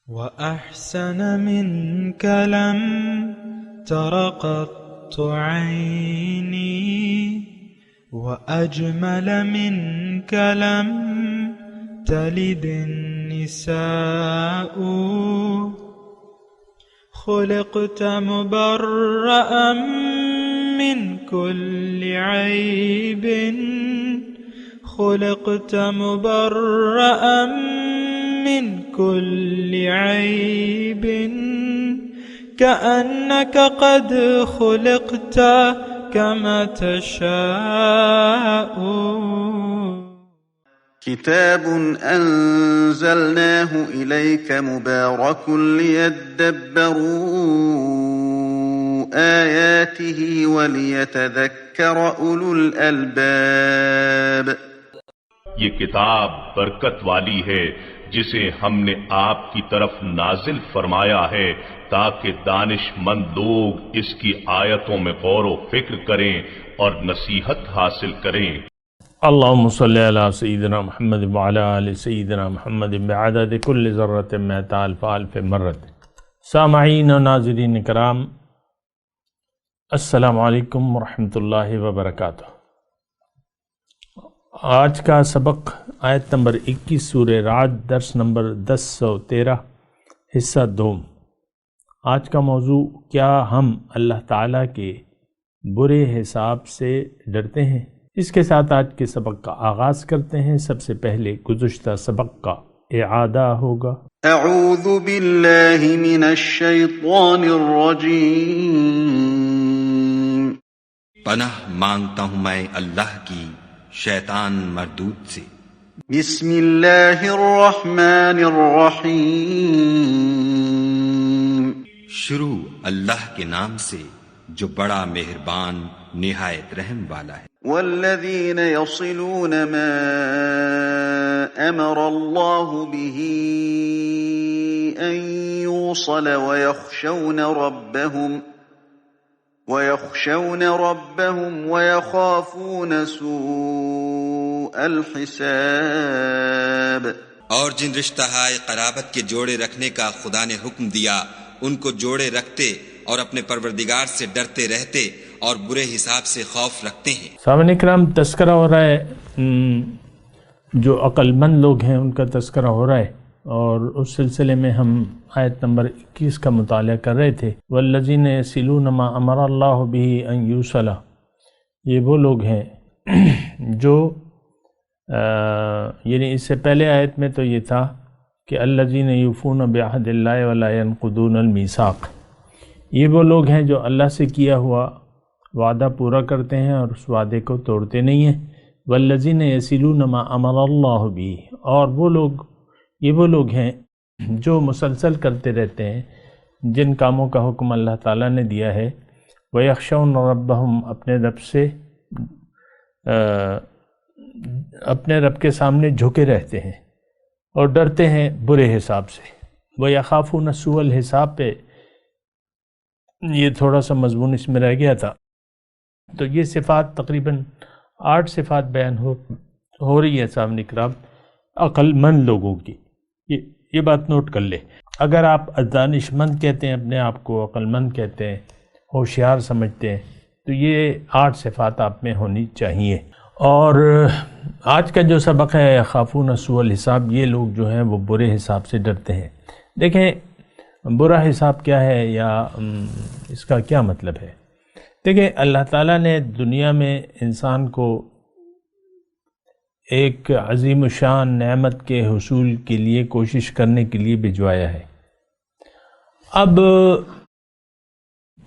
وأحسن منك لم تر قط عيني، وأجمل منك لم تلد النساء. خلقت مبرأ من كل عيب، خلقت مبرأ من كل عيب، كأنك قد خلقت كما تشاء. كتاب أنزلناه إليك مبارك ليدبروا آياته وليتذكر أولو الألباب. یہ کتاب برکت والی ہے جسے ہم نے آپ کی طرف نازل فرمایا ہے تاکہ دانش مند لوگ اس کی آیتوں میں غور و فکر کریں اور نصیحت حاصل کریں۔ اللہم صلی علی سیدنا محمد وعلی آل سیدنا محمد بعدد کل ذرۃ مئۃ الف الف مرۃ۔ سامعین و ناظرین کرام، السلام علیکم ورحمۃ اللہ وبرکاتہ۔ آج کا سبق آیت نمبر 21 سورہ رعد، درس نمبر 1013، حصہ دوم۔ آج کا موضوع، کیا ہم اللہ تعالیٰ کے برے حساب سے ڈرتے ہیں؟ اس کے ساتھ آج کے سبق کا آغاز کرتے ہیں۔ سب سے پہلے گزشتہ سبق کا اعادہ ہوگا۔ اعوذ باللہ من الشیطان الرجیم۔ پناہ مانگتا ہوں میں اللہ کی شیطان مردود سے۔ بسم اللہ الرحمن الرحیم۔ شروع اللہ کے نام سے جو بڑا مہربان نہایت رحم والا ہے۔ والذین یصلون ما امر اللہ به ان یوصل ويخشون ربهم ويخافون سوء الحساب۔ اور جن رشتہ ہائے قرابت کے جوڑے رکھنے کا خدا نے حکم دیا ان کو جوڑے رکھتے اور اپنے پروردگار سے ڈرتے رہتے اور برے حساب سے خوف رکھتے ہیں۔ سامعین کرام، تذکرہ ہو رہا ہے، جو عقل مند لوگ ہیں ان کا تذکرہ ہو رہا ہے، اور اس سلسلے میں ہم آیت نمبر 21 کا مطالعہ کر رہے تھے۔ والذین یصلون ما امر اللہ به ان یوصل، یہ وہ لوگ ہیں جو یعنی اس سے پہلے آیت میں تو یہ تھا کہ الذین یوفون بعہد اللہ ولا ینقضون المیثاق، یہ وہ لوگ ہیں جو اللہ سے کیا ہوا وعدہ پورا کرتے ہیں اور اس وعدے کو توڑتے نہیں ہیں۔ والذین یصلون ما امر اللہ به، اور یہ وہ لوگ ہیں جو مسلسل کرتے رہتے ہیں جن کاموں کا حکم اللہ تعالیٰ نے دیا ہے۔ وَيَخْشَوْنَ رَبَّهُمْ، اپنے رب کے سامنے جھکے رہتے ہیں اور ڈرتے ہیں برے حساب سے۔ وَيَخَافُونَ سُوءَ الْحِسَاب پہ یہ تھوڑا سا مضمون اس میں رہ گیا تھا، تو یہ صفات تقریباً 8 صفات بیان ہو رہی ہے سامنے کرام عقل مند لوگوں کی۔ یہ بات نوٹ کر لے، اگر آپ دانش مند کہتے ہیں اپنے آپ کو، عقل مند کہتے ہیں، ہوشیار سمجھتے ہیں، تو یہ 8 صفات آپ میں ہونی چاہیے۔ اور آج کا جو سبق ہے خافون سوء الحساب، یہ لوگ جو ہیں وہ برے حساب سے ڈرتے ہیں۔ دیکھیں برا حساب کیا ہے، یا اس کا کیا مطلب ہے۔ دیکھیں اللہ تعالیٰ نے دنیا میں انسان کو ایک عظیم الشان نعمت کے حصول کے لیے کوشش کرنے کے لیے بھجوایا ہے۔ اب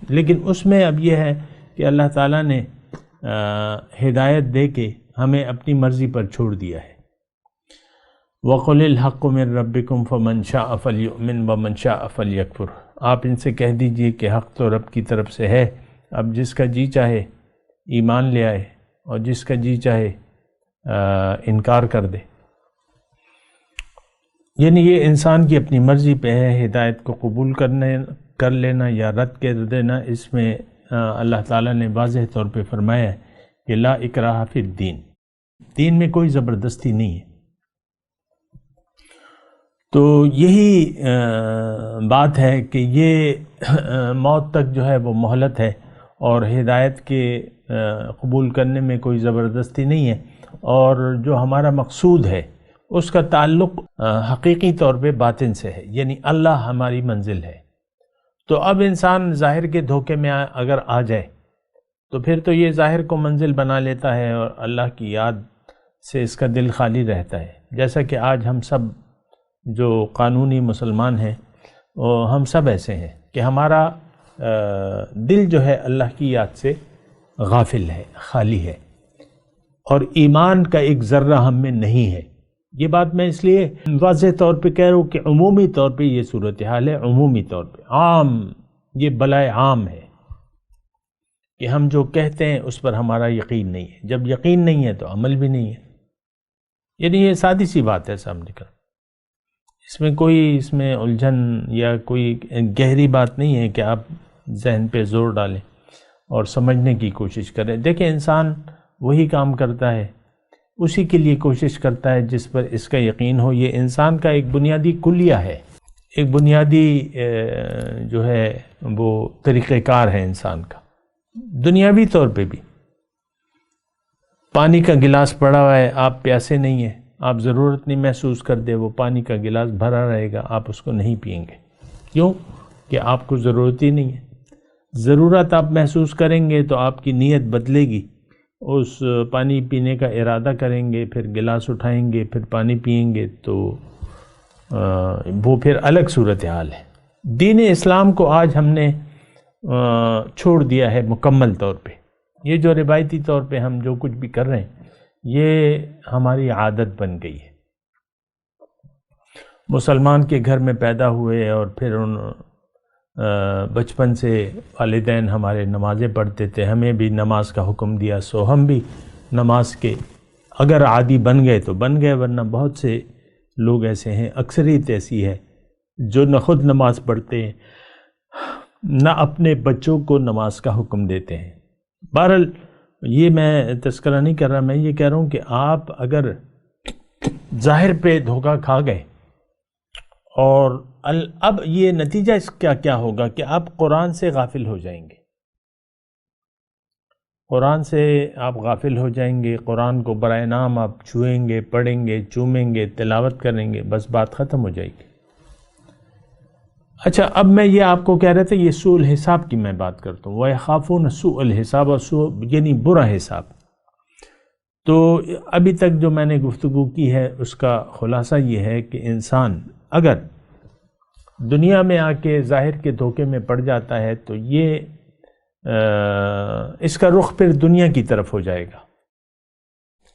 لیکن اس میں اب یہ ہے کہ اللہ تعالیٰ نے ہدایت دے کے ہمیں اپنی مرضی پر چھوڑ دیا ہے۔ وَقُلِ الْحَقُّ مِن رَبِّكُمْ فَمَنْ شَاءَ فَلْيُؤْمِنْ وَمَنْ شَاءَ فَلْيَكْفُرْ، آپ ان سے کہہ دیجئے کہ حق تو رب کی طرف سے ہے، اب جس کا جی چاہے ایمان لے آئے اور جس کا جی چاہے انکار کر دے۔ یعنی یہ انسان کی اپنی مرضی پہ ہے، ہدایت کو قبول کر لینا یا رد کر دینا۔ اس میں اللہ تعالیٰ نے واضح طور پہ فرمایا ہے کہ لا اکراہ فی الدین، دین میں کوئی زبردستی نہیں ہے۔ تو یہی بات ہے کہ یہ موت تک جو ہے وہ مہلت ہے، اور ہدایت کے قبول کرنے میں کوئی زبردستی نہیں ہے، اور جو ہمارا مقصود ہے اس کا تعلق حقیقی طور پہ باطن سے ہے، یعنی اللہ ہماری منزل ہے۔ تو اب انسان ظاہر کے دھوکے میں اگر آ جائے تو پھر تو یہ ظاہر کو منزل بنا لیتا ہے، اور اللہ کی یاد سے اس کا دل خالی رہتا ہے۔ جیسا کہ آج ہم سب جو قانونی مسلمان ہیں ہم سب ایسے ہیں کہ ہمارا دل جو ہے اللہ کی یاد سے غافل ہے، خالی ہے، اور ایمان کا ایک ذرہ ہم میں نہیں ہے۔ یہ بات میں اس لیے واضح طور پہ کہہ رہا ہوں کہ عمومی طور پہ یہ صورتحال ہے، عمومی طور پہ عام، یہ بلائے عام ہے کہ ہم جو کہتے ہیں اس پر ہمارا یقین نہیں ہے۔ جب یقین نہیں ہے تو عمل بھی نہیں ہے، یعنی یہ سادی سی بات ہے سامنے کا، اس میں الجھن یا کوئی گہری بات نہیں ہے کہ آپ ذہن پہ زور ڈالیں اور سمجھنے کی کوشش کریں۔ دیکھیں، انسان وہی کام کرتا ہے، اسی کے لیے کوشش کرتا ہے جس پر اس کا یقین ہو۔ یہ انسان کا ایک بنیادی کلیہ ہے، ایک بنیادی جو ہے وہ طریقہ کار ہے انسان کا، دنیاوی طور پہ بھی۔ پانی کا گلاس پڑا ہوا ہے، آپ پیاسے نہیں ہیں، آپ ضرورت نہیں محسوس کر دے، وہ پانی کا گلاس بھرا رہے گا، آپ اس کو نہیں پئیں گے۔ کیوں؟ کہ آپ کو ضرورت ہی نہیں ہے۔ ضرورت آپ محسوس کریں گے تو آپ کی نیت بدلے گی، اس پانی پینے کا ارادہ کریں گے، پھر گلاس اٹھائیں گے، پھر پانی پئیں گے، تو وہ پھر الگ صورتحال ہے۔ دین اسلام کو آج ہم نے چھوڑ دیا ہے مکمل طور پہ۔ یہ جو روایتی طور پہ ہم جو کچھ بھی کر رہے ہیں یہ ہماری عادت بن گئی ہے۔ مسلمان کے گھر میں پیدا ہوئے اور پھر ان بچپن سے والدین ہمارے نمازیں پڑھتے تھے، ہمیں بھی نماز کا حکم دیا، سو ہم بھی نماز کے اگر عادی بن گئے تو بن گئے، ورنہ بہت سے لوگ ایسے ہیں، اکثریت ایسی ہے جو نہ خود نماز پڑھتے ہیں نہ اپنے بچوں کو نماز کا حکم دیتے ہیں۔ بہرحال یہ میں تذکرہ نہیں کر رہا، میں یہ کہہ رہا ہوں کہ آپ اگر ظاہر پہ دھوکہ کھا گئے، اور اب یہ نتیجہ اس کا کیا ہوگا کہ آپ قرآن سے غافل ہو جائیں گے، قرآن سے آپ غافل ہو جائیں گے، قرآن کو برائے نام آپ چھوئیں گے، پڑھیں گے، چومیں گے، تلاوت کریں گے، بس بات ختم ہو جائے گی۔ اچھا، اب میں یہ آپ کو کہہ رہا تھا، یہ سوء الحساب کی میں بات کرتا ہوں، وَيَخَافُونَ سُوءَ الْحِسَابَ، اور سوء یعنی برا حساب۔ تو ابھی تک جو میں نے گفتگو کی ہے اس کا خلاصہ یہ ہے کہ انسان اگر دنیا میں آ کے ظاہر کے دھوکے میں پڑ جاتا ہے تو یہ اس کا رخ پھر دنیا کی طرف ہو جائے گا،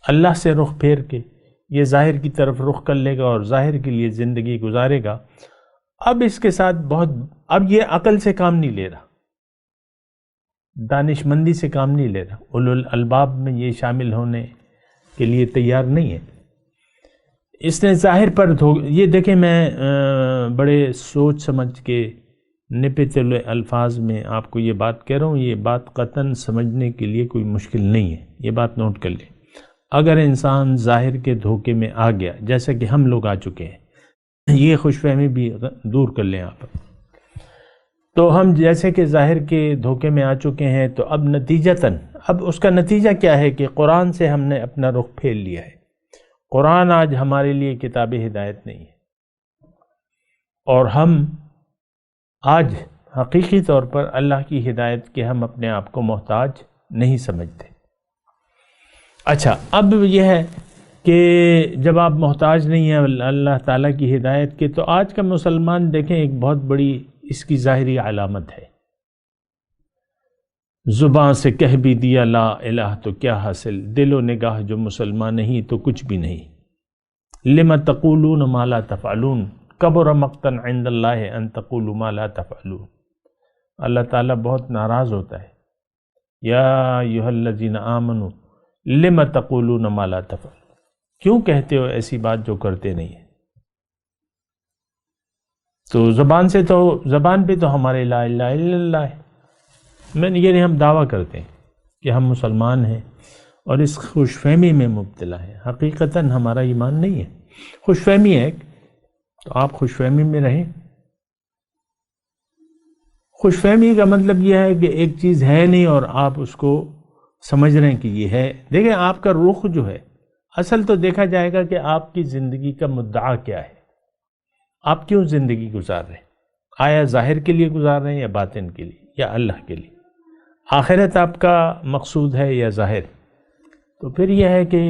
اللہ سے رخ پھیر کے یہ ظاہر کی طرف رخ کر لے گا اور ظاہر کے لیے زندگی گزارے گا۔ اب اس کے ساتھ اب یہ عقل سے کام نہیں لے رہا، دانش مندی سے کام نہیں لے رہا، اولو الالباب میں یہ شامل ہونے کے لیے تیار نہیں ہے۔ اس نے ظاہر پر یہ دیکھیں، میں بڑے سوچ سمجھ کے نپے تلے الفاظ میں آپ کو یہ بات کہہ رہا ہوں، یہ بات قطعاً سمجھنے کے لیے کوئی مشکل نہیں ہے، یہ بات نوٹ کر لیں۔ اگر انسان ظاہر کے دھوکے میں آ گیا، جیسا کہ ہم لوگ آ چکے ہیں، یہ خوش فہمی بھی دور کر لیں آپ، تو ہم جیسے کہ ظاہر کے دھوکے میں آ چکے ہیں، تو اب نتیجتاً اب اس کا نتیجہ کیا ہے کہ قرآن سے ہم نے اپنا رخ پھیر لیا ہے۔ قرآن آج ہمارے لیے کتاب ہدایت نہیں ہے، اور ہم آج حقیقی طور پر اللہ کی ہدایت کے ہم اپنے آپ کو محتاج نہیں سمجھتے۔ اچھا، اب یہ ہے کہ جب آپ محتاج نہیں ہیں اللہ تعالیٰ کی ہدایت کے، تو آج کا مسلمان دیکھیں ایک بہت بڑی اس کی ظاہری علامت ہے، زبان سے کہہ بھی دیا لا الہ تو کیا حاصل، دل و نگاہ جو مسلمان نہیں تو کچھ بھی نہیں۔ لم تقولون ما لا تفعلون کبر مقتا عند اللہ ان تقولوا ما لا تفعلون۔ اللہ تعالیٰ بہت ناراض ہوتا ہے، یا ایھا الذین آمنوا لم تقولون ما لا تفعلون، کیوں کہتے ہو ایسی بات جو کرتے نہیں ہیں؟ تو زبان پہ تو ہمارے لا الہ الا اللہ ہے، یعنی ہم دعویٰ کرتے ہیں کہ ہم مسلمان ہیں اور اس خوش فہمی میں مبتلا ہیں، حقیقتاً ہمارا ایمان نہیں ہے۔ خوش فہمی ہے تو آپ خوش فہمی میں رہیں۔ خوش فہمی کا مطلب یہ ہے کہ ایک چیز ہے نہیں اور آپ اس کو سمجھ رہے ہیں کہ یہ ہے۔ دیکھیں آپ کا رخ جو ہے، اصل تو دیکھا جائے گا کہ آپ کی زندگی کا مدعا کیا ہے، آپ کیوں زندگی گزار رہے ہیں، آیا ظاہر کے لیے گزار رہے ہیں یا باطن کے لیے یا اللہ کے لیے، آخرت آپ کا مقصود ہے یا ظاہر۔ تو پھر یہ ہے کہ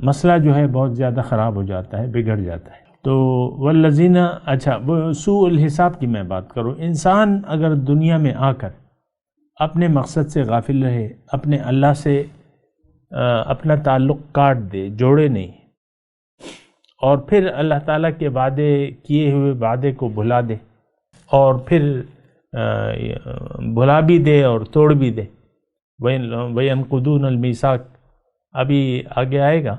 مسئلہ جو ہے بہت زیادہ خراب ہو جاتا ہے، بگڑ جاتا ہے۔ تو والذین، اچھا وہ سوء الحساب کی میں بات کروں، انسان اگر دنیا میں آ کر اپنے مقصد سے غافل رہے، اپنے اللہ سے اپنا تعلق کاٹ دے، جوڑے نہیں، اور پھر اللہ تعالیٰ کے وعدے، کیے ہوئے وعدے کو بھلا دے، اور پھر بھلا بھی دے اور توڑ بھی دے، وَيَنْقُضُونَ الْمِيثَاقَ، ابھی آگے آئے گا،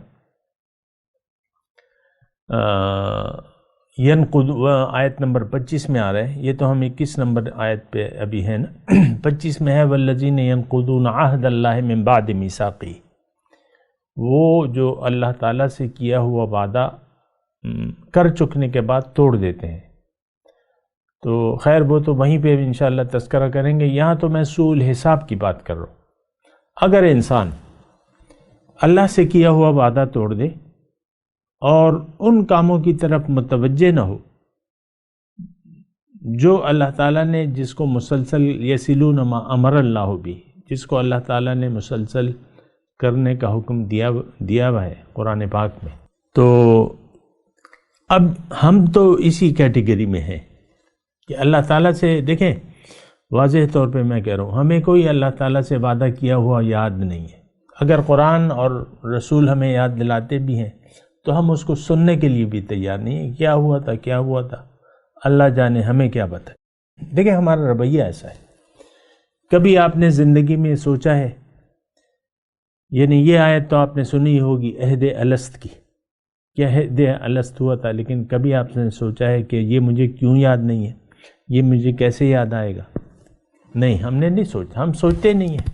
ینقض آیت نمبر 25 میں آ رہا ہے، یہ تو ہم 21 نمبر آیت پہ ابھی ہے نا، 25 میں ہے وَالَّذِينَ يَنْقُضُونَ عَهْدَ اللَّهِ مِنْ بَعْدِ مِيثَاقِهِ، وہ جو اللہ تعالیٰ سے کیا ہوا وعدہ کر چکنے کے بعد توڑ دیتے ہیں۔ تو خیر وہ تو وہیں پہ انشاءاللہ تذکرہ کریں گے، یہاں تو میں سوء الحساب کی بات کر رہا ہوں۔ اگر انسان اللہ سے کیا ہوا وعدہ توڑ دے اور ان کاموں کی طرف متوجہ نہ ہو جو اللہ تعالیٰ نے، جس کو مسلسل یصلون ما امر اللہ بھی، جس کو اللہ تعالیٰ نے مسلسل کرنے کا حکم دیا ہوا ہے قرآن پاک میں، تو اب ہم تو اسی کیٹیگری میں ہیں کہ اللہ تعالیٰ سے، دیکھیں واضح طور پہ میں کہہ رہا ہوں، ہمیں کوئی اللہ تعالیٰ سے وعدہ کیا ہوا یاد نہیں ہے۔ اگر قرآن اور رسول ہمیں یاد دلاتے بھی ہیں تو ہم اس کو سننے کے لیے بھی تیار نہیں ہیں، کیا ہوا تھا کیا ہوا تھا، اللہ جانے، ہمیں کیا بتائے۔ دیکھیں ہمارا رویہ ایسا ہے، کبھی آپ نے زندگی میں سوچا ہے، یعنی یہ آیت تو آپ نے سنی ہوگی عہد الست کی، کیا عہد الست ہوا تھا، لیکن کبھی آپ نے سوچا ہے کہ یہ مجھے کیوں یاد نہیں ہے، یہ مجھے کیسے یاد آئے گا؟ نہیں، ہم نے نہیں سوچا، ہم سوچتے نہیں ہیں۔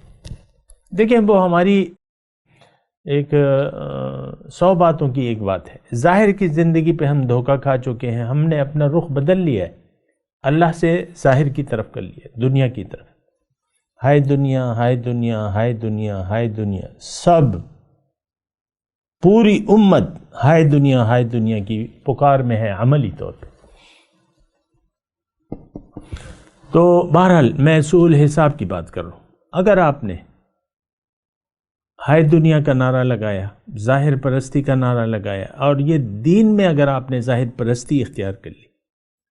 دیکھیں وہ ہماری ایک 100 باتوں کی ایک بات ہے، ظاہر کی زندگی پہ ہم دھوکہ کھا چکے ہیں، ہم نے اپنا رخ بدل لیا ہے، اللہ سے ظاہر کی طرف کر لیا، دنیا کی طرف، ہائے دنیا ہائے دنیا ہائے دنیا ہائے دنیا، سب پوری امت ہائے دنیا کی پکار میں ہے عملی طور پہ۔ تو بہرحال میں سوء الحساب کی بات کر رہا ہوں، اگر آپ نے ہائے دنیا کا نعرہ لگایا، ظاہر پرستی کا نعرہ لگایا، اور یہ دین میں اگر آپ نے ظاہر پرستی اختیار کر لی،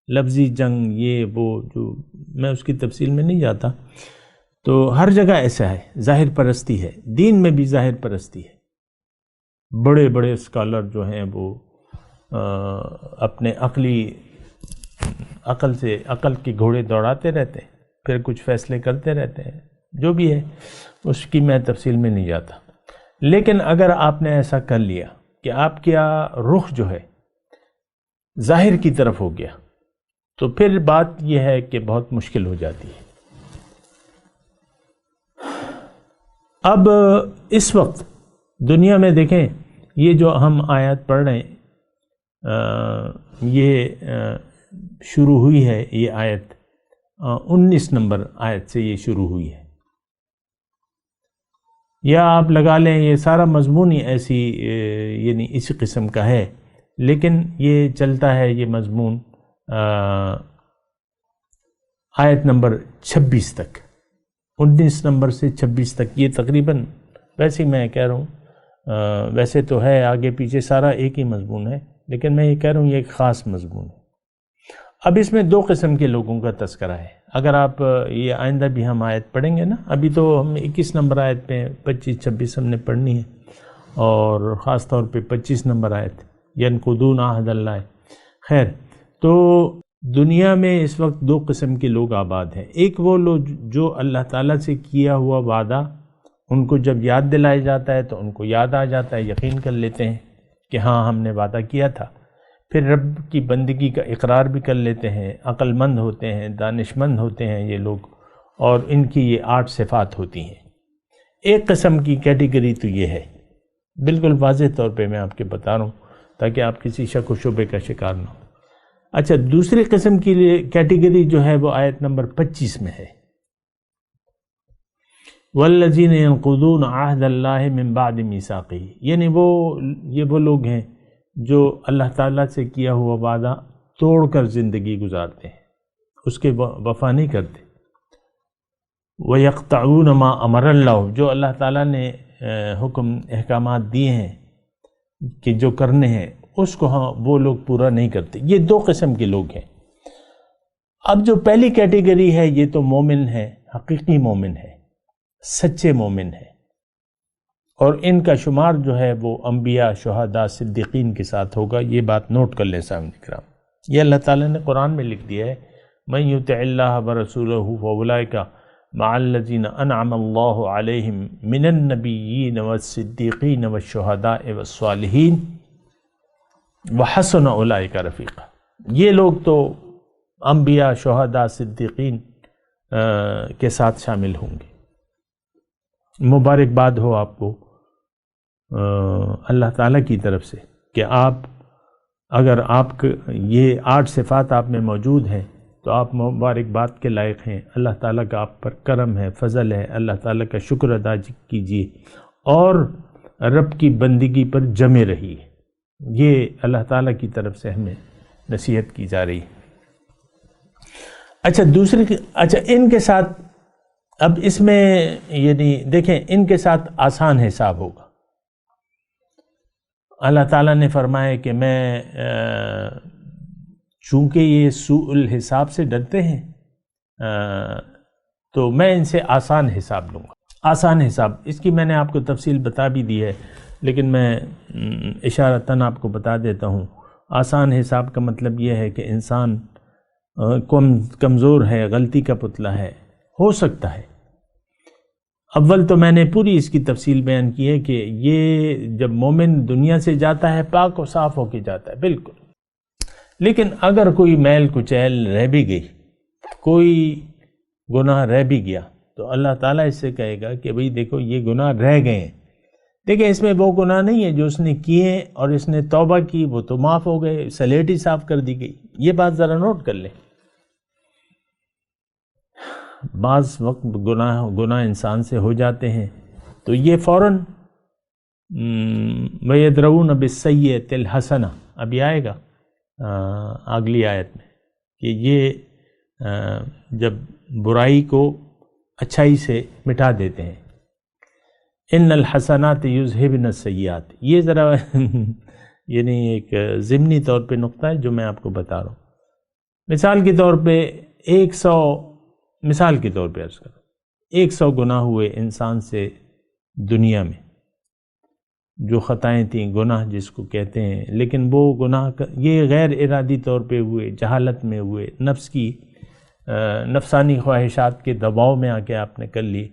لفظی جنگ، یہ وہ، جو میں اس کی تفصیل میں نہیں جاتا، تو ہر جگہ ایسا ہے، ظاہر پرستی ہے، دین میں بھی ظاہر پرستی ہے۔ بڑے بڑے اسکالر جو ہیں وہ اپنے عقل کے گھوڑے دوڑاتے رہتے ہیں، پھر کچھ فیصلے کرتے رہتے ہیں، جو بھی ہے اس کی میں تفصیل میں نہیں جاتا۔ لیکن اگر آپ نے ایسا کر لیا کہ آپ کا رخ جو ہے ظاہر کی طرف ہو گیا، تو پھر بات یہ ہے کہ بہت مشکل ہو جاتی ہے۔ اب اس وقت دنیا میں دیکھیں، یہ جو ہم آیات پڑھ رہے ہیں، یہ شروع ہوئی ہے، یہ آیت 19 نمبر آیت سے یہ شروع ہوئی ہے، یا آپ لگا لیں یہ سارا مضمون ہی ایسی یعنی اسی قسم کا ہے، لیکن یہ چلتا ہے یہ مضمون آیت نمبر 26 تک، 19 نمبر سے 26 تک، یہ تقریباً، ویسے ہی میں کہہ رہا ہوں، ویسے تو ہے آگے پیچھے سارا ایک ہی مضمون ہے، لیکن میں یہ کہہ رہا ہوں یہ ایک خاص مضمون ہے۔ اب اس میں 2 قسم کے لوگوں کا تذکرہ ہے، اگر آپ یہ آئندہ بھی ہم آیت پڑھیں گے نا، ابھی تو ہم 21 نمبر آیت پہ 25-26 ہم نے پڑھنی ہے، اور خاص طور پہ 25 نمبر آیت ینقضون عہد اللہ۔ خیر، تو دنیا میں اس وقت 2 قسم کے لوگ آباد ہیں، ایک وہ لوگ جو اللہ تعالیٰ سے کیا ہوا وعدہ ان کو جب یاد دلایا جاتا ہے تو ان کو یاد آ جاتا ہے، یقین کر لیتے ہیں کہ ہاں ہم نے وعدہ کیا تھا، پھر رب کی بندگی کا اقرار بھی کر لیتے ہیں، عقل مند ہوتے ہیں، دانش مند ہوتے ہیں یہ لوگ، اور ان کی یہ 8 صفات ہوتی ہیں۔ ایک قسم کی کیٹیگری تو یہ ہے، بالکل واضح طور پہ میں آپ کے بتا رہا ہوں تاکہ آپ کسی شک و شبے کا شکار نہ ہو۔ اچھا، دوسری قسم کی کیٹیگری جو ہے وہ آیت نمبر 25 میں ہے، والذین ینقضون عہد اللہ من بعد میثاقہ، یعنی یہ وہ لوگ ہیں جو اللہ تعالیٰ سے کیا ہوا وعدہ توڑ کر زندگی گزارتے ہیں، اس کے وفا نہیں کرتے۔ وَيَقْطَعُونَ مَا أَمَرَ اللَّهُ، جو اللہ تعالیٰ نے حکم احکامات دیے ہیں کہ جو کرنے ہیں اس کو وہ لوگ پورا نہیں کرتے۔ یہ دو قسم کے لوگ ہیں۔ اب جو پہلی کیٹیگری ہے یہ تو مومن ہے، حقیقی مومن ہے، سچے مومن ہے، اور ان کا شمار جو ہے وہ انبیاء، شہداء، صدیقین کے ساتھ ہوگا۔ یہ بات نوٹ کر لیں سامنے کرام، یہ اللہ تعالیٰ نے قرآن میں لکھ دیا ہے، مَن یُطِعِ اللَّهَ وَرَسُولَهُ فَأُولَٰئِکَ مَعَ الَّذِينَ أَنْعَمَ اللَّهُ عَلَيْهِم مِّنَ النَّبِيِّينَ وَالصِّدِّيقِينَ وَالشُّهَدَاءِ وَالصَّالِحِينَ وَحَسُنَ أُولَٰئِکَ رَفِیقًا۔ یہ لوگ تو انبیاء، شہداء، صدیقین کے ساتھ شامل ہوں گے۔ مبارکباد ہو آپ کو اللہ تعالیٰ کی طرف سے کہ اگر آپ یہ 8 صفات آپ میں موجود ہیں تو آپ مبارکباد کے لائق ہیں۔ اللہ تعالیٰ کا آپ پر کرم ہے، فضل ہے، اللہ تعالیٰ کا شکر ادا کیجیے اور رب کی بندگی پر جمے رہیے۔ یہ اللہ تعالیٰ کی طرف سے ہمیں نصیحت کی جا رہی ہے۔ اچھا ان کے ساتھ اب اس میں یعنی دیکھیں ان کے ساتھ آسان حساب ہوگا۔ اللہ تعالیٰ نے فرمایا کہ میں چونکہ یہ سوء الحساب سے ڈرتے ہیں تو میں ان سے آسان حساب لوں گا۔ آسان حساب، اس کی میں نے آپ کو تفصیل بتا بھی دی ہے، لیکن میں اشارتاً آپ کو بتا دیتا ہوں۔ آسان حساب کا مطلب یہ ہے کہ انسان کمزور ہے، غلطی کا پتلا ہے، ہو سکتا ہے۔ اول تو میں نے پوری اس کی تفصیل بیان کی ہے کہ یہ جب مومن دنیا سے جاتا ہے پاک و صاف ہو کے جاتا ہے بالکل، لیکن اگر کوئی میل کچیل رہ بھی گئی، کوئی گناہ رہ بھی گیا، تو اللہ تعالیٰ اس سے کہے گا کہ بھئی دیکھو یہ گناہ رہ گئے ہیں، دیکھیں اس میں وہ گناہ نہیں ہے جو اس نے کیے اور اس نے توبہ کی وہ تو معاف ہو گئے، سلیٹ ہی صاف کر دی گئی۔ یہ بات ذرا نوٹ کر لیں۔ بعض وقت گناہ انسان سے ہو جاتے ہیں تو یہ فوراً وَيَدْرَوْنَ بِالسَّيِّئَةِ الْحَسَنَةِ ابھی آئے گا اگلی آیت میں کہ یہ جب برائی کو اچھائی سے مٹا دیتے ہیں۔ ان الحسنات یذہبن السیئات، یہ ذرا یعنی ایک ضمنی طور پہ نقطہ ہے جو میں آپ کو بتا رہا ہوں۔ مثال کے طور پہ 100 گناہ ہوئے انسان سے دنیا میں، جو خطائیں تھیں، گناہ جس کو کہتے ہیں، لیکن وہ گناہ یہ غیر ارادی طور پہ ہوئے، جہالت میں ہوئے، نفسانی خواہشات کے دباؤ میں آ کے آپ نے کر لی،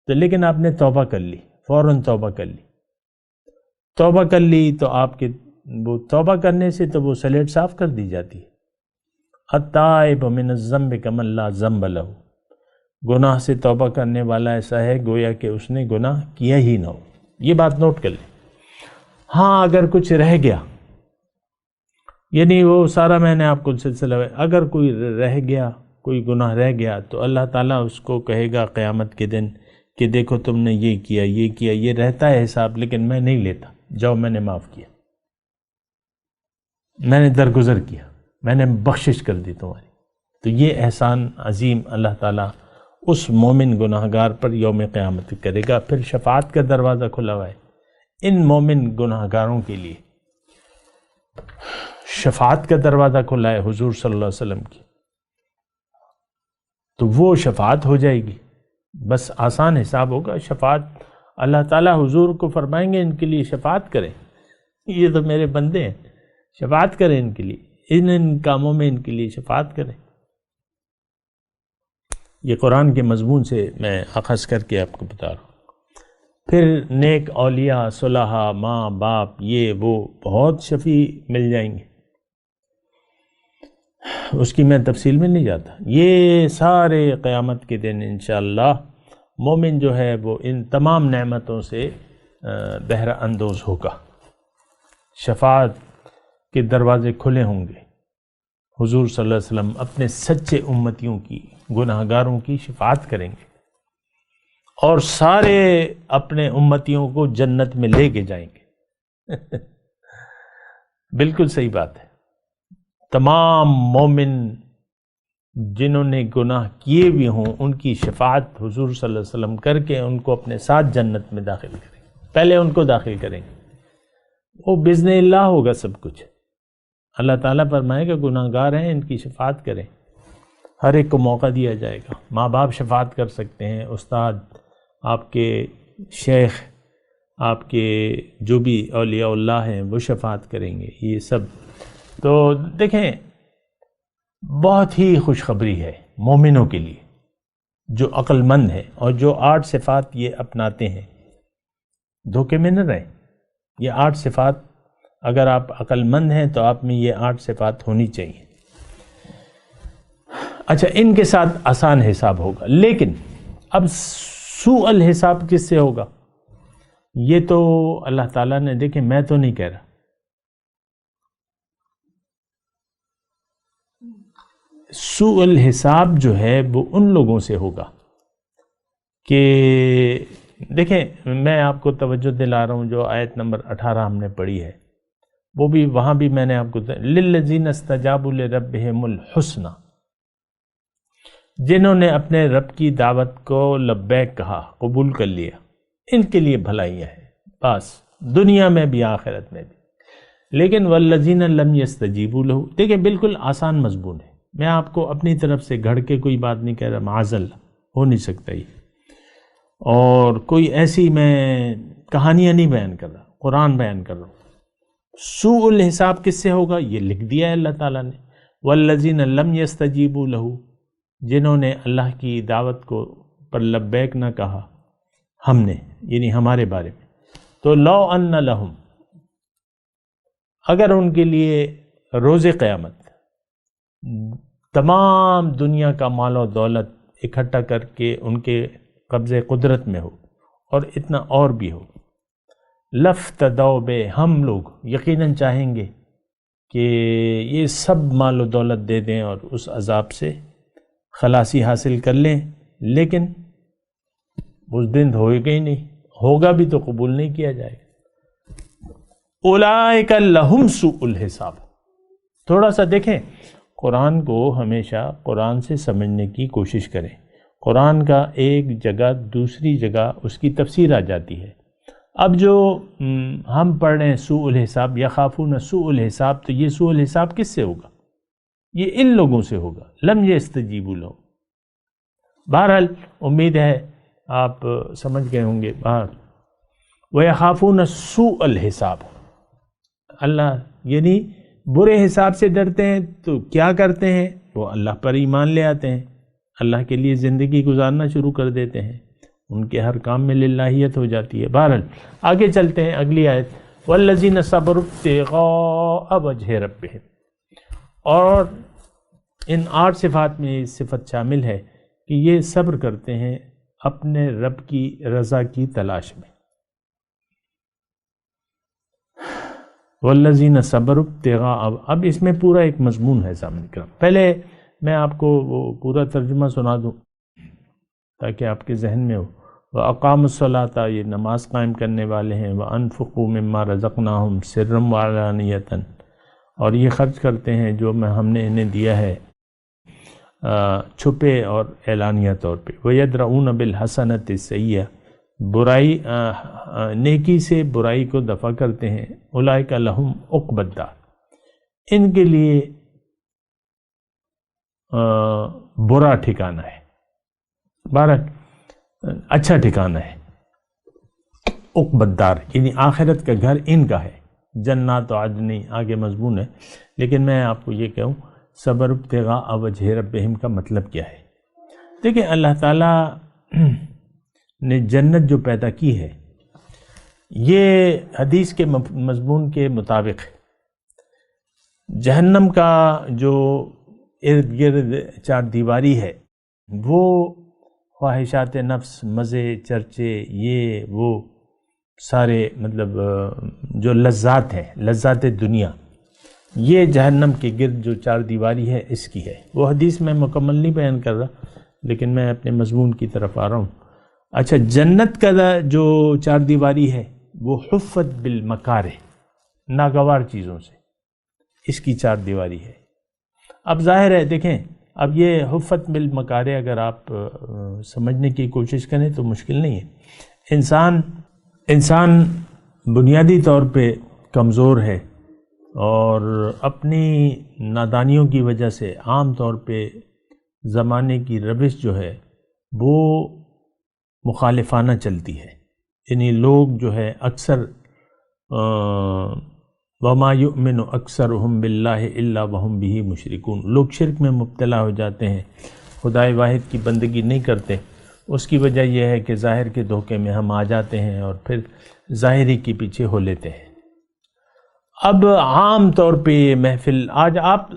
تو لیکن آپ نے توبہ کر لی، فوراً توبہ کر لی تو آپ کے وہ توبہ کرنے سے تو وہ سلیٹ صاف کر دی جاتی ہے۔ التائب من الذنب کمن لا ذنب لہ، گناہ سے توبہ کرنے والا ایسا ہے گویا کہ اس نے گناہ کیا ہی نہ ہو۔ یہ بات نوٹ کر لیں۔ ہاں اگر کچھ رہ گیا، یعنی وہ سارا میں نے آپ کو سلسلہ، اگر کوئی رہ گیا، کوئی گناہ رہ گیا تو اللہ تعالیٰ اس کو کہے گا قیامت کے دن کہ دیکھو تم نے یہ کیا، یہ رہتا ہے حساب لیکن میں نہیں لیتا، جاؤ میں نے معاف کیا، میں نے درگزر کیا، میں نے بخشش کر دی تمہاری۔ تو یہ احسان عظیم اللہ تعالیٰ اس مومن گناہ گار پر یوم قیامت کرے گا۔ پھر شفاعت کا دروازہ کھلا ہوا ہے ان مومن گناہ گاروں کے لیے، شفاعت کا دروازہ کھلا ہے حضور صلی اللہ علیہ وسلم کی، تو وہ شفاعت ہو جائے گی، بس آسان حساب ہوگا۔ شفاعت اللہ تعالیٰ حضور کو فرمائیں گے ان کے لیے شفاعت کریں، یہ تو میرے بندے ہیں، شفاعت کریں ان کے لیے، ان کاموں میں ان کے لیے شفاعت کریں۔ یہ قرآن کے مضمون سے میں اخذ کر کے آپ کو بتا رہا ہوں۔ پھر نیک اولیاء، صلحاء، ماں باپ، یہ وہ بہت شفیع مل جائیں گے، اس کی میں تفصیل میں نہیں جاتا۔ یہ سارے قیامت کے دن انشاءاللہ مومن جو ہے وہ ان تمام نعمتوں سے بہرہ اندوز ہوگا۔ شفاعت کے دروازے کھلے ہوں گے، حضور صلی اللہ علیہ وسلم اپنے سچے امتیوں کی، گناہ گاروں کی شفاعت کریں گے اور سارے اپنے امتیوں کو جنت میں لے کے جائیں گے۔ بالکل صحیح بات ہے۔ تمام مومن جنہوں نے گناہ کیے بھی ہوں ان کی شفاعت حضور صلی اللہ علیہ وسلم کر کے ان کو اپنے ساتھ جنت میں داخل کریں گے، پہلے ان کو داخل کریں گے، وہ بإذن اللہ ہوگا سب کچھ۔ اللہ تعالیٰ فرمائے کہ گناہ گار ہیں ان کی شفاعت کریں، ہر ایک کو موقع دیا جائے گا۔ ماں باپ شفاعت کر سکتے ہیں، استاد، آپ کے شیخ، آپ کے جو بھی اولیاء اللہ ہیں وہ شفاعت کریں گے، یہ سب۔ تو دیکھیں بہت ہی خوشخبری ہے مومنوں کے لیے جو عقل مند ہیں اور جو 8 صفات یہ اپناتے ہیں، دھوکے میں نہ رہیں۔ یہ 8 صفات اگر آپ عقل مند ہیں تو آپ میں یہ 8 صفات ہونی چاہیے۔ اچھا، ان کے ساتھ آسان حساب ہوگا، لیکن اب سوء الحساب کس سے ہوگا؟ یہ تو اللہ تعالیٰ نے، دیکھیں میں تو نہیں کہہ رہا، سوء الحساب جو ہے وہ ان لوگوں سے ہوگا کہ دیکھیں میں آپ کو توجہ دلا رہا ہوں، جو آیت نمبر 18 ہم نے پڑھی ہے وہ بھی وہاں بھی میں نے آپ کو للذین استجابوا لربہم الحسنی، جنہوں نے اپنے رب کی دعوت کو لبیک کہا، قبول کر لیا، ان کے لیے بھلائیاں ہیں، بس دنیا میں بھی آخرت میں بھی۔ لیکن والذین لم یستجیبوا لہ، دیکھیں بالکل آسان مضمون ہے، میں آپ کو اپنی طرف سے گھڑ کے کوئی بات نہیں کہہ رہا، معاذ اللہ، ہو نہیں سکتا یہ، اور کوئی ایسی میں کہانیاں نہیں بیان کر رہا، قرآن بیان کر رہا ہوں۔ سوء الحساب کس سے ہوگا؟ یہ لکھ دیا ہے اللہ تعالیٰ نے، والذین لم یستجیبوا لہ، جنہوں نے اللہ کی دعوت کو پر لبیک نہ کہا ہم نے، یعنی ہمارے بارے میں۔ تو لو ان لہم، اگر ان کے لیے روز قیامت تمام دنیا کا مال و دولت اکٹھا کر کے ان کے قبضے قدرت میں ہو، اور اتنا اور بھی ہو، لفتدوا بے، ہم لوگ یقیناً چاہیں گے کہ یہ سب مال و دولت دے دیں اور اس عذاب سے خلاصی حاصل کر لیں، لیکن اس دن ہوئے گا ہی نہیں، ہوگا بھی تو قبول نہیں کیا جائے گا۔ اولئک لہم سوء الحساب۔ تھوڑا سا دیکھیں، قرآن کو ہمیشہ قرآن سے سمجھنے کی کوشش کریں۔ قرآن کا ایک جگہ دوسری جگہ اس کی تفسیر آ جاتی ہے۔ اب جو ہم پڑھ رہے ہیں سوء الحساب، یخافون سوء الحساب، تو یہ سوء الحساب کس سے ہوگا؟ یہ ان لوگوں سے ہوگا، لم یستجیبوا لہ۔ بہرحال امید ہے آپ سمجھ گئے ہوں گے۔ وَيَخَافُونَ سُوءَ الْحِسَابِ، اللہ یعنی برے حساب سے ڈرتے ہیں، تو کیا کرتے ہیں؟ وہ اللہ پر ایمان لے آتے ہیں، اللہ کے لیے زندگی گزارنا شروع کر دیتے ہیں، ان کے ہر کام میں للہیت ہو جاتی ہے۔ بہرحال آگے چلتے ہیں، اگلی آیت، وَالَّذِينَ صَبَرُوا ابْتِغَاءَ وَجْهِ رَبِّهِمْ، اور ان 8 صفات میں یہ صفت شامل ہے کہ یہ صبر کرتے ہیں اپنے رب کی رضا کی تلاش میں۔ والذین صبروا ابتغاء، اب اس میں پورا ایک مضمون ہے سامنے کا۔ پہلے میں آپ کو وہ پورا ترجمہ سنا دوں تاکہ آپ کے ذہن میں ہو۔ وَأَقَامُوا الصَّلَاةَ، یہ نماز قائم کرنے والے ہیں، وَأَنفِقُوا مِمَّا رَزَقْنَاهُمْ سِرًّا وَعَلَانِيَةً، اور یہ خرچ کرتے ہیں جو ہم نے انہیں دیا ہے چھپے اور اعلانیہ طور پہ۔ وَيَدْرَؤُونَ بِالْحَسَنَةِ السَّيِّئَةِ، برائی نیکی سے برائی کو دفع کرتے ہیں۔ اولئک لہم عقبی الدار، ان کے لیے برا ٹھکانہ ہے، اچھا ٹھکانہ ہے۔ عقبی الدار یعنی آخرت کا گھر ان کا ہے، جنات و عدن، آگے مضمون ہے، لیکن میں آپ کو یہ کہوں صبر ابتغاء وجہ ربہم کا مطلب کیا ہے۔ دیکھیں اللہ تعالیٰ نے جنت جو پیدا کی ہے، یہ حدیث کے مضمون کے مطابق جہنم کا جو ارد گرد 4 دیواری ہے، وہ خواہشات نفس، مزے، چرچے، یہ وہ سارے مطلب جو لذات ہیں، لذات دنیا، یہ جہنم کے گرد جو چار دیواری ہے اس کی ہے۔ وہ حدیث میں مکمل نہیں بیان کر رہا، لیکن میں اپنے مضمون کی طرف آ رہا ہوں۔ اچھا، جنت کا جو چار دیواری ہے وہ حفت بالمکارہ، ناگوار چیزوں سے، اس کی چار دیواری ہے۔ اب ظاہر ہے، دیکھیں، اب یہ حفت بالمکارہ اگر آپ سمجھنے کی کوشش کریں تو مشکل نہیں ہے۔ انسان بنیادی طور پہ کمزور ہے، اور اپنی نادانیوں کی وجہ سے عام طور پہ زمانے کی روش جو ہے وہ مخالفانہ چلتی ہے، یعنی لوگ جو ہے اکثر وما یؤمن اکثرهم باللہ الا وهم به مشرکون، لوگ شرک میں مبتلا ہو جاتے ہیں، خدائے واحد کی بندگی نہیں کرتے۔ اس کی وجہ یہ ہے کہ ظاہر کے دھوکے میں ہم آ جاتے ہیں اور پھر ظاہری کے پیچھے ہو لیتے ہیں۔ اب عام طور پہ یہ محفل، آج آپ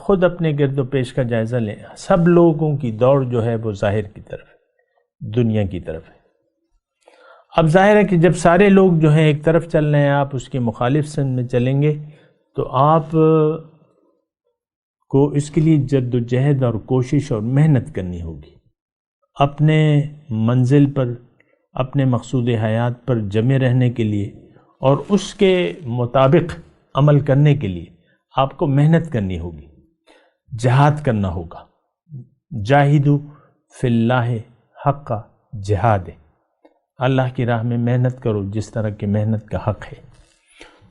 خود اپنے گرد و پیش کا جائزہ لیں، سب لوگوں کی دوڑ جو ہے وہ ظاہر کی طرف ہے، دنیا کی طرف ہے۔ اب ظاہر ہے کہ جب سارے لوگ جو ہیں ایک طرف چل رہے ہیں، آپ اس کے مخالف سمت میں چلیں گے تو آپ کو اس کے لیے جد و جہد اور کوشش اور محنت کرنی ہوگی، اپنے منزل پر، اپنے مقصود حیات پر جمے رہنے کے لیے اور اس کے مطابق عمل کرنے کے لیے آپ کو محنت کرنی ہوگی، جہاد کرنا ہوگا۔ جاہدوا فی اللہ حق جہاد، اللہ کی راہ میں محنت کرو جس طرح کی محنت کا حق ہے۔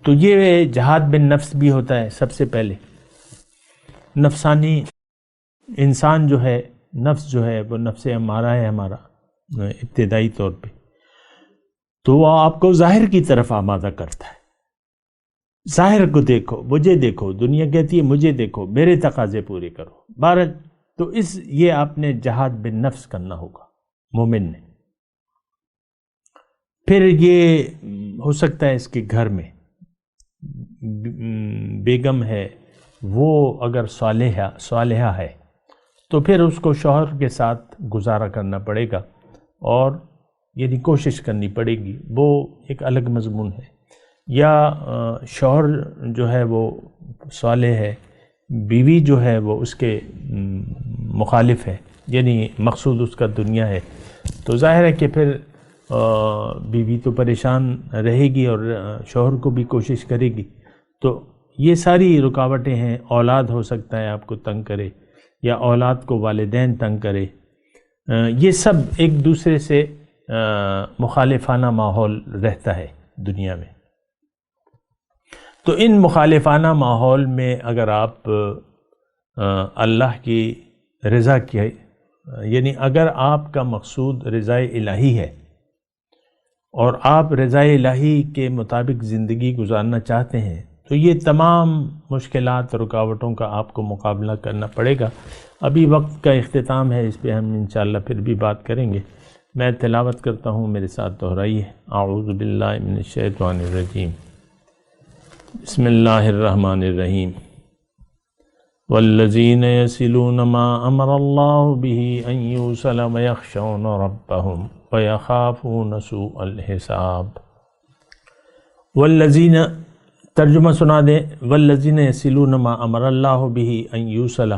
تو یہ جہاد بن نفس بھی ہوتا ہے۔ سب سے پہلے نفسانی انسان جو ہے، نفس جو ہے وہ نفس امارہ ہے ہمارا ابتدائی طور پہ، تو وہ آپ کو ظاہر کی طرف آمادہ کرتا ہے۔ ظاہر کو دیکھو، مجھے دیکھو، دنیا کہتی ہے مجھے دیکھو، میرے تقاضے پورے کرو بہرحال۔ تو یہ آپ نے جہاد بن نفس کرنا ہوگا مومن نے۔ پھر یہ ہو سکتا ہے اس کے گھر میں بیگم ہے، وہ اگر صالحہ ہے تو پھر اس کو شوہر کے ساتھ گزارا کرنا پڑے گا، اور یعنی کوشش کرنی پڑے گی، وہ ایک الگ مضمون ہے۔ یا شوہر جو ہے وہ صالح ہے، بیوی جو ہے وہ اس کے مخالف ہے، یعنی مقصود اس کا دنیا ہے، تو ظاہر ہے کہ پھر بیوی تو پریشان رہے گی اور شوہر کو بھی کوشش کرے گی۔ تو یہ ساری رکاوٹیں ہیں۔ اولاد ہو سکتا ہے آپ کو تنگ کرے، یا اولاد کو والدین تنگ کرے، یہ سب ایک دوسرے سے مخالفانہ ماحول رہتا ہے دنیا میں۔ تو ان مخالفانہ ماحول میں اگر آپ اللہ کی رضا کی، یعنی اگر آپ کا مقصود رضا الہی ہے اور آپ رضا الہی کے مطابق زندگی گزارنا چاہتے ہیں، تو یہ تمام مشکلات، رکاوٹوں کا آپ کو مقابلہ کرنا پڑے گا۔ ابھی وقت کا اختتام ہے، اس پہ ہم انشاءاللہ پھر بھی بات کریں گے۔ میں تلاوت کرتا ہوں، میرے ساتھ دہرائیے۔ اعوذ باللہ من الشیطان الرجیم، بسم اللہ الرحمن الرحیم۔ والذین یصلون ما امر اللہ بہ ان یوصل ویخشون ربہم ویخافون سوء الحساب۔ والذین، ترجمہ سنا دیں، والذین یصلون ما امر اللہ بہ ان یوصل،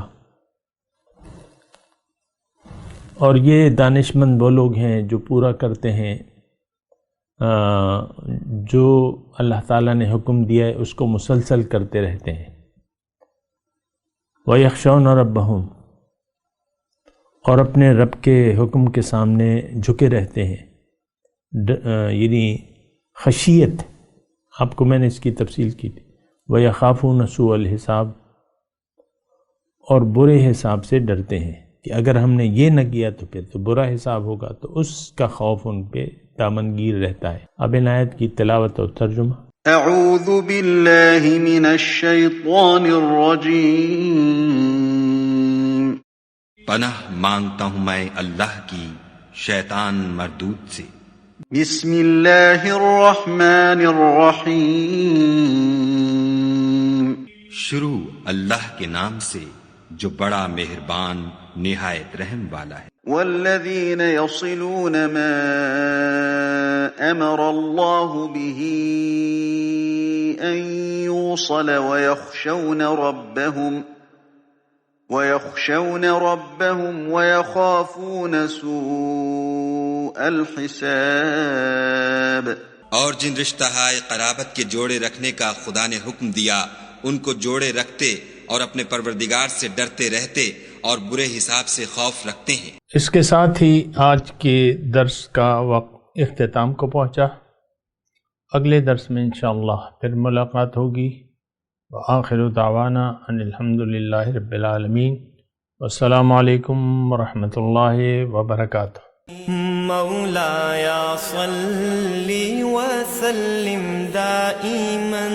اور یہ دانشمند وہ لوگ ہیں جو پورا کرتے ہیں جو اللہ تعالیٰ نے حکم دیا ہے اس کو مسلسل کرتے رہتے ہیں۔ وَيَخْشَوْنَ رَبَّهُمْ، اور اپنے رب کے حکم کے سامنے جھکے رہتے ہیں، یعنی خشیت، آپ کو میں نے اس کی تفصیل کی تھی۔ وَيَخَافُونَ سُوءَ الْحِسَابِ، اور برے حساب سے ڈرتے ہیں کہ اگر ہم نے یہ نہ کیا تو پھر تو برا حساب ہوگا، تو اس کا خوف ان پہ دامنگیر رہتا ہے۔ اب ان آیت کی تلاوت اور ترجمہ۔ اعوذ باللہ من الشیطان الرجیم، پناہ مانگتا ہوں میں اللہ کی شیطان مردود سے۔ بسم اللہ الرحمن الرحیم، شروع اللہ کے نام سے جو بڑا مہربان نہایت رحم والا ہے۔ والذین یصلون ما أمر الله به أن يوصل ويخشون ربهم ويخافون سوء الحساب. اور جن رشتہ ہائے قرابت کے جوڑے رکھنے کا خدا نے حکم دیا ان کو جوڑے رکھتے اور اپنے پروردگار سے ڈرتے رہتے اور برے حساب سے خوف رکھتے ہیں. اس کے ساتھ ہی آج کے درس کا وقت اختتام کو پہنچا. اگلے درس میں انشاءاللہ پھر ملاقات ہوگی. وآخر دعوانا ان الحمدللہ رب العالمین. والسلام علیکم ورحمۃ اللہ وبرکاتہ. مولایا صلی وسلم دائما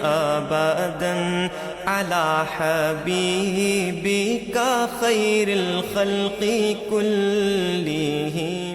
ابدا على حبیبک خیر الخلق کلہم.